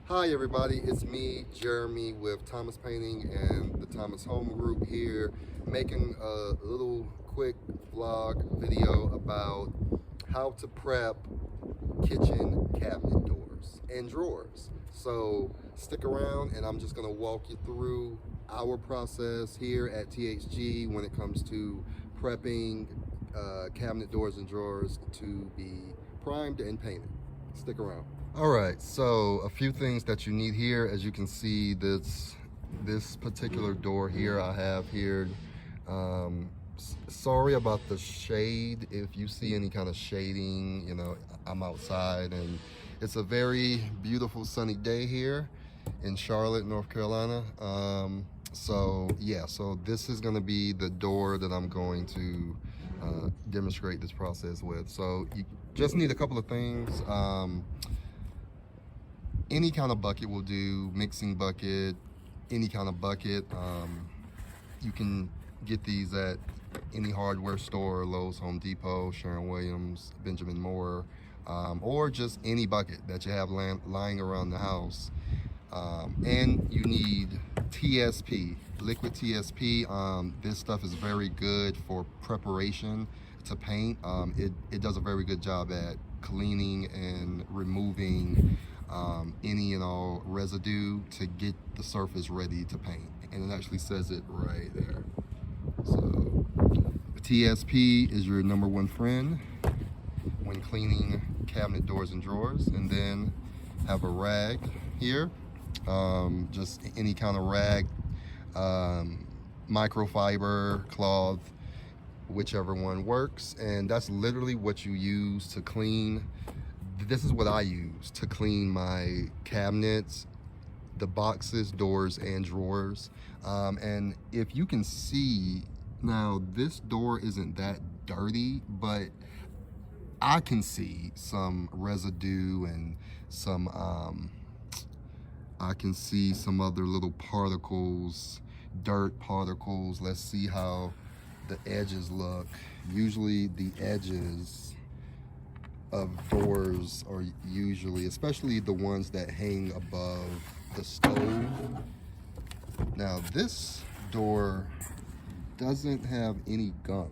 Hi everybody, it's me, Jeremy with Thomas Painting and the Thomas Home Group here, making a little quick vlog video about how to prep kitchen cabinet doors and drawers. So stick around and I'm just gonna walk you through our process here at THG when it comes to prepping cabinet doors and drawers to be primed and painted. Stick around. All right, so a few things that you need here. As you can see, this particular door here I have here. Sorry about the shade. If you see any kind of shading, I'm outside and it's a very beautiful sunny day here in Charlotte, North Carolina. So this is going to be the door that I'm going to demonstrate this process with. So you just need a couple of things. Any kind of bucket will do, mixing bucket, any kind of bucket. You can get these at any hardware store, Lowe's, Home Depot, Sherwin-Williams, Benjamin Moore, or just any bucket that you have lying around the house. And you need TSP, liquid TSP. This stuff is very good for preparation to paint. It does a very good job at cleaning and removing any and all residue to get the surface ready to paint. And it actually says it right there. So the TSP is your number one friend when cleaning cabinet doors and drawers. And then have a rag here, just any kind of rag, microfiber, cloth, whichever one works. And that's literally what you use to clean. This is what I use to clean my cabinets, the boxes, doors, and drawers. And if you can see, now this door isn't that dirty, but I can see some residue and some, I can see some other little particles, dirt particles. Let's see how the edges look. Usually the edges of doors are usually, especially the ones that hang above the stove. Now this door doesn't have any gunk.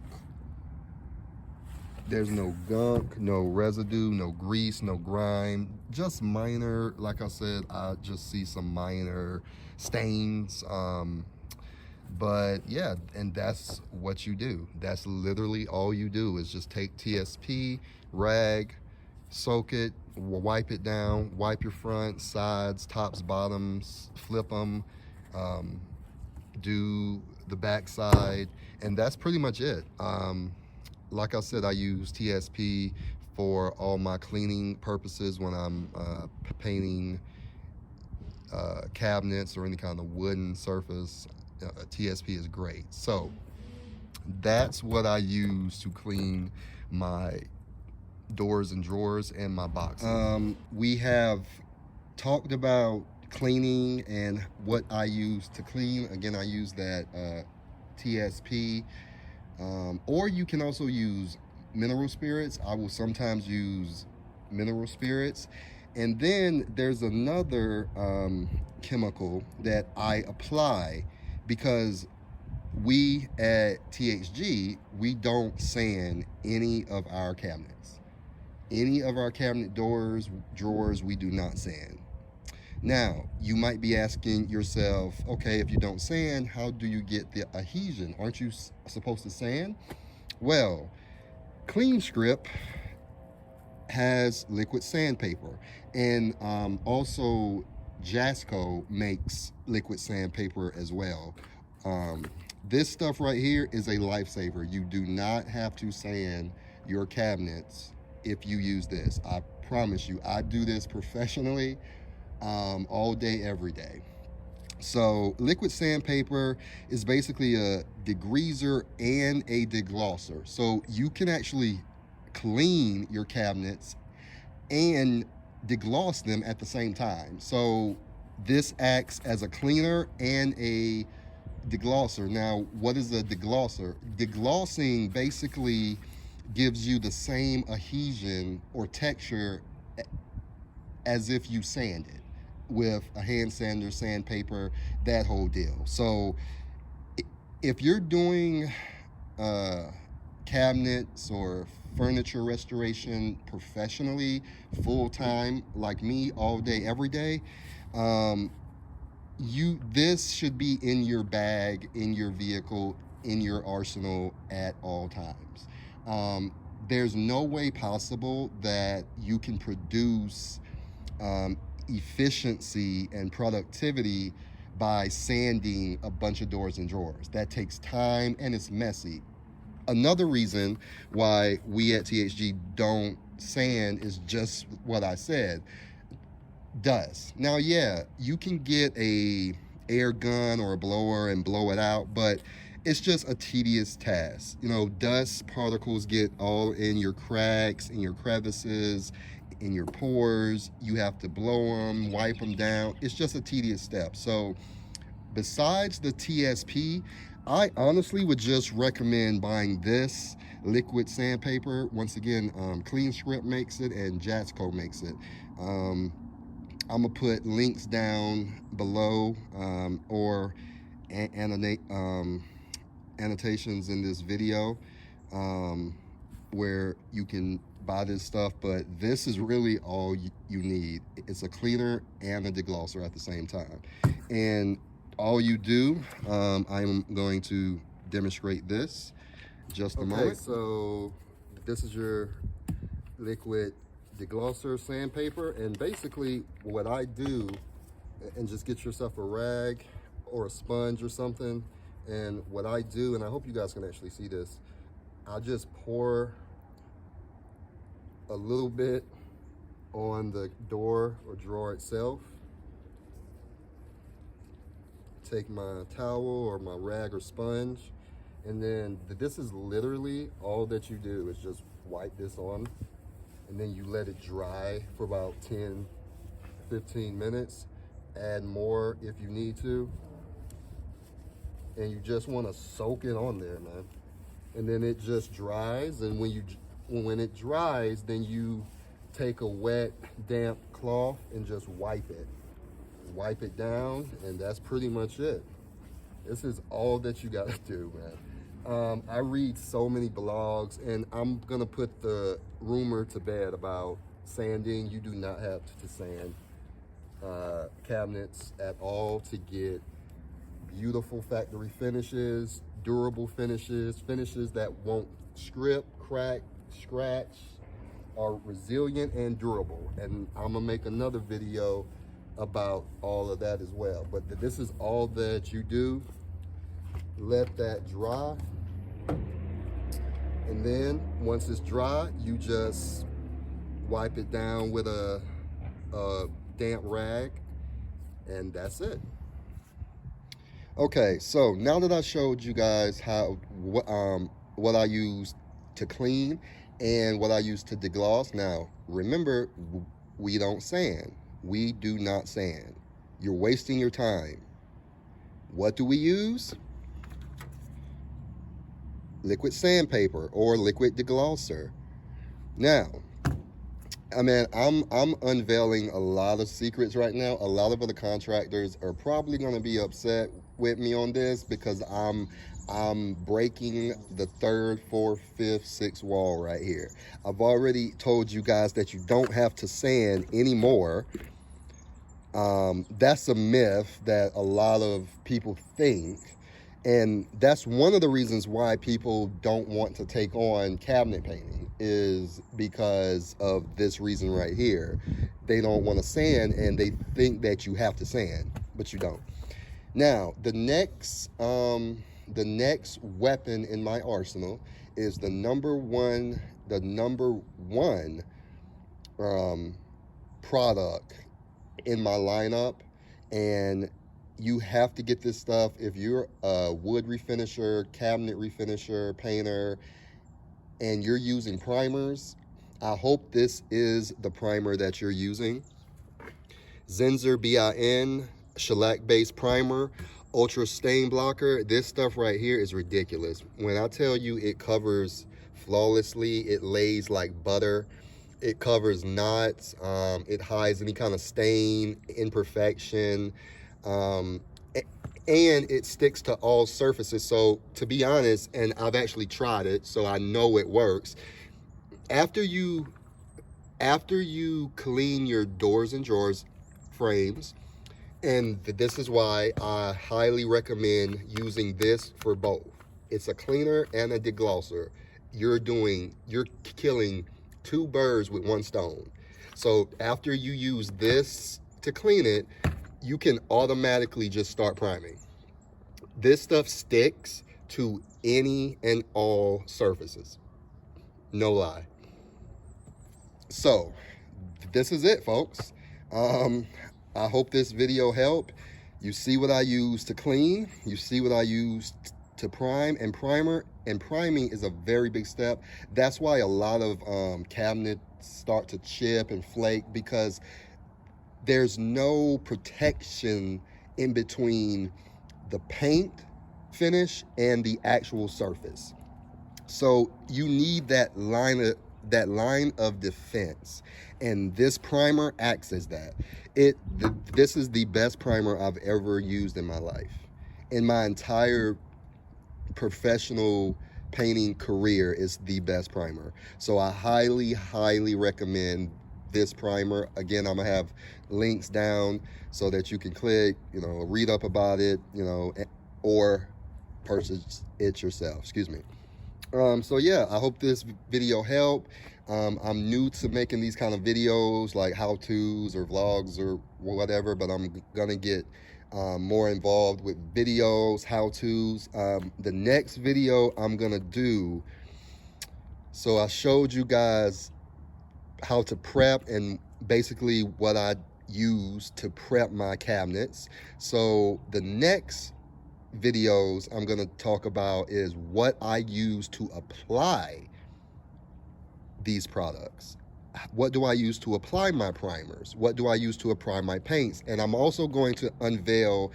There's no gunk, no residue, no grease, no grime, just minor, like I said, I just see some minor stains. But yeah, and that's what you do. That's literally all you do is just take TSP, rag, soak it, wipe it down, wipe your front, sides, tops, bottoms, flip them, do the back side, and that's pretty much it. Like I said, I use TSP for all my cleaning purposes when I'm painting cabinets or any kind of wooden surface. TSP is great. So that's what I use to clean my doors and drawers and my boxes. We have talked about cleaning and what I use to clean. Again, I use that TSP, or you can also use mineral spirits. I will sometimes use mineral spirits. And then there's another chemical that I apply because we at THG, we don't sand any of our cabinets. Any of our cabinet doors, drawers, we do not sand. Now, you might be asking yourself, okay, if you don't sand, how do you get the adhesion? Aren't you supposed to sand? Well, Clean Script has liquid sandpaper, and also Jasco makes liquid sandpaper as well. This stuff right here is a lifesaver. You do not have to sand your cabinets if you use this. I promise you, I do this professionally all day, every day. So liquid sandpaper is basically a degreaser and a deglosser. So you can actually clean your cabinets and degloss them at the same time. So this acts as a cleaner and a deglosser. Now, what is a deglosser? Deglossing basically gives you the same adhesion or texture as if you sand it. with a hand sander, sandpaper, that whole deal. So if you're doing cabinets or furniture restoration professionally, full time, like me, all day, every day, this should be in your bag, in your vehicle, in your arsenal at all times. There's no way possible that you can produce efficiency and productivity by sanding a bunch of doors and drawers. That takes time and it's messy. Another reason why we at THG don't sand is just what I said. Dust. Now, yeah, you can get a air gun or a blower and blow it out, but it's just a tedious task. You know, dust particles get all in your cracks, in your crevices, in your pores. You have to blow them, wipe them down. It's just a tedious step. So besides the TSP, I honestly would just recommend buying this liquid sandpaper. Once again, Clean Script makes it and Jatsco makes it. I'm gonna put links down below or annotations in this video where you can buy this stuff, but this is really all you need. It's a cleaner and a deglosser at the same time. And all you do, I'm going to demonstrate this just a moment. So this is your liquid deglosser sandpaper, and basically what I do, and just get yourself a rag or a sponge or something, and what I do, and I hope you guys can actually see this, I just pour a little bit on the door or drawer itself, take my towel or my rag or sponge, and then this is literally all that you do is just wipe this on, and then you let it dry for about 10-15 minutes. Add more if you need to, and you just want to soak it on there, man. And then it just dries, and when it dries, then you take a wet, damp cloth and just wipe it down, and that's pretty much it. This is all that you gotta do, man. I read so many blogs, and I'm gonna put the rumor to bed about sanding. You do not have to sand cabinets at all to get beautiful factory finishes, durable finishes, finishes that won't strip, crack, scratch, are resilient and durable. And I'm gonna make another video about all of that as well. But this is all that you do. Let that dry, and then once it's dry, you just wipe it down with a damp rag, and that's it. Okay, so now that I showed you guys what I use to clean and what I use to degloss, now remember, we don't sand. We do not sand. You're wasting your time. What do we use? Liquid sandpaper or liquid deglosser. Now, I mean, I'm unveiling a lot of secrets right now. A lot of other contractors are probably going to be upset with me on this because I'm breaking the 3rd, 4th, 5th, 6th wall right here. I've already told you guys that you don't have to sand anymore. That's a myth that a lot of people think. And that's one of the reasons why people don't want to take on cabinet painting, is because of this reason right here. They don't want to sand, and they think that you have to sand, but you don't. Now, the next weapon in my arsenal is the number one product in my lineup, and you have to get this stuff if you're a wood refinisher, cabinet refinisher, painter, and you're using primers. I hope this is the primer that you're using. Zinsser BIN shellac-based primer, ultra stain blocker. This stuff right here is ridiculous. When I tell you it covers flawlessly, it lays like butter. It covers knots. It hides any kind of stain, imperfection, um, and it sticks to all surfaces. So to be honest, and I've actually tried it, so I know it works. After you clean your doors and drawers frames, and this is why I highly recommend using this for both. It's a cleaner and a deglosser. You're killing two birds with one stone. So after you use this to clean it, you can automatically just start priming. This stuff sticks to any and all surfaces. No lie. So this is it, folks. I hope this video helped. You see what I use to clean. You see what I use to prime and primer. And priming is a very big step. That's why a lot of cabinets start to chip and flake, because there's no protection in between the paint finish and the actual surface. So you need that line of defense, and this primer acts as that. This is the best primer I've ever used in my life. In my entire professional painting career, is the best primer. So I highly recommend this primer. Again, I'm gonna have links down so that you can click, read up about it, or purchase it yourself. Excuse me. So yeah, I hope this video helped. I'm new to making these kind of videos, like how-tos or vlogs or whatever, but I'm gonna get more involved with videos, how-tos. The next video I'm gonna do, so I showed you guys how to prep and basically what I use to prep my cabinets. So the next videos I'm going to talk about is what I use to apply these products. What do I use to apply my primers? What do I use to apply my paints? And I'm also going to unveil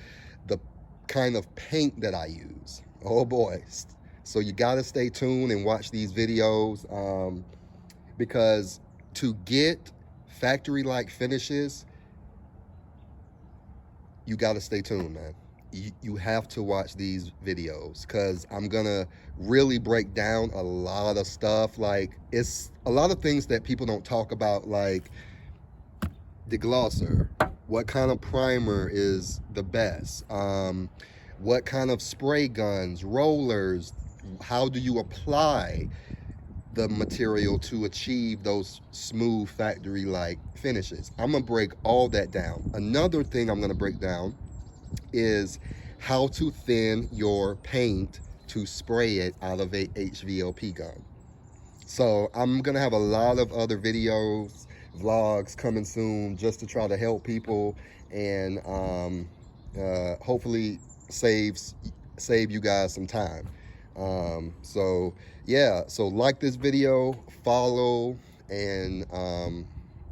the kind of paint that I use. Oh boy. So you got to stay tuned and watch these videos, because to get factory-like finishes, you got to stay tuned, man. You have to watch these videos, because I'm gonna really break down a lot of stuff. Like, it's a lot of things that people don't talk about, like Deglosser, what kind of primer is the best, what kind of spray guns, rollers, how do you apply the material to achieve those smooth factory-like finishes. I'm gonna break all that down. Another thing I'm gonna break down is how to thin your paint to spray it out of a HVLP gun. So I'm gonna have a lot of other videos, vlogs coming soon, just to try to help people and hopefully save you guys some time. So yeah, so like this video, follow, and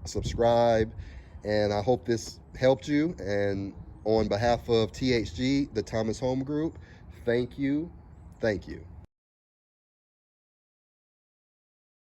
subscribe, and I hope this helped you. And on behalf of THG, the Thomas Home Group, thank you.